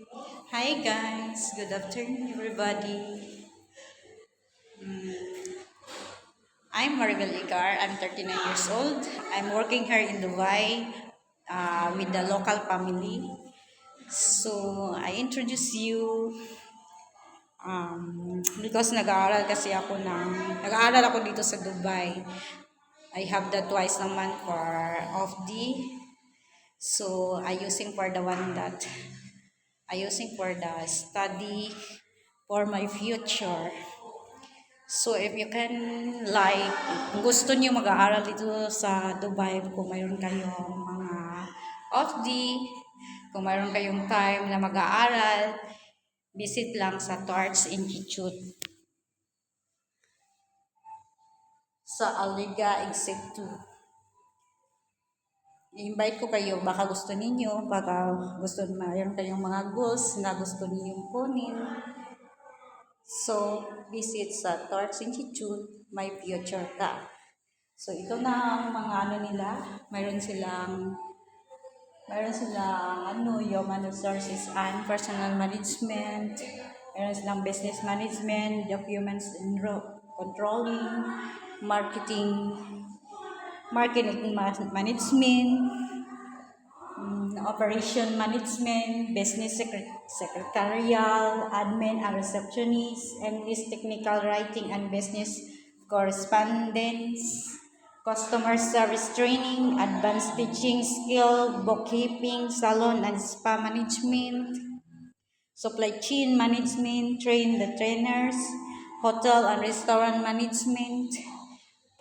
Hi guys, good afternoon everybody. I'm Maribel Igar. I'm 39 years old. I'm working here in Dubai with the local family. So I introduce you because nag-aaral ako dito sa Dubai. I have that twice naman for off day. So I using for the one that I using for the study for my future. So if you can like, kung gusto niyo mag-aaral dito sa Dubai, kung mayroon kayong mga off day, kung mayroon kayong time na mag-aaral, visit lang sa Torch Institute sa Aliga Exit 2. I-invite ko kayo, baka gusto ninyo, baka gusto mayroon kayong mga goals na gusto ninyong kunin. So, visit sa Torch Institute, My Future Ka. So, ito na ang mga ano nila. Mayroon silang human resources and personal management. Mayroon silang business management, documents controlling, marketing, management, operation management, business secretarial, admin and receptionist, English technical writing and business correspondence, customer service training, advanced teaching skill, bookkeeping, salon and spa management, supply chain management, train the trainers, hotel and restaurant management,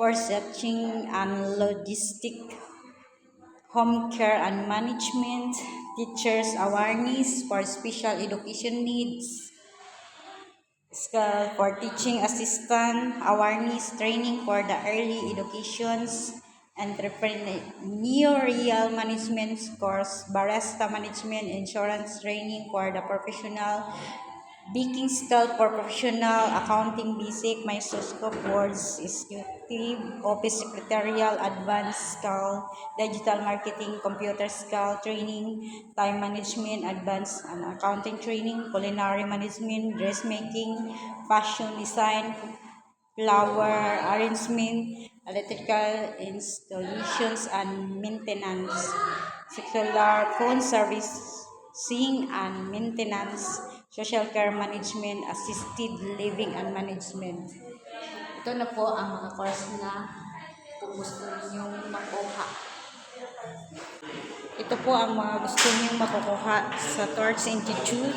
purchasing and logistic, home care and management, teachers awareness for special education needs, skill for teaching assistant, awareness training for the early educations, entrepreneurial management course, barista management, insurance training for the professional, baking skill for professional, accounting basic, microscope, words, executive, office secretarial, advanced skill, digital marketing, computer skill training, time management, advanced and accounting training, culinary management, dressmaking, fashion design, flower arrangement, electrical installations and maintenance, cellular phone servicing and maintenance, social care management, assisted living and management. Ito na po ang mga course na kung gusto ninyong makuha. Ito po ang mga gusto niyong makukuha sa Torch Institute.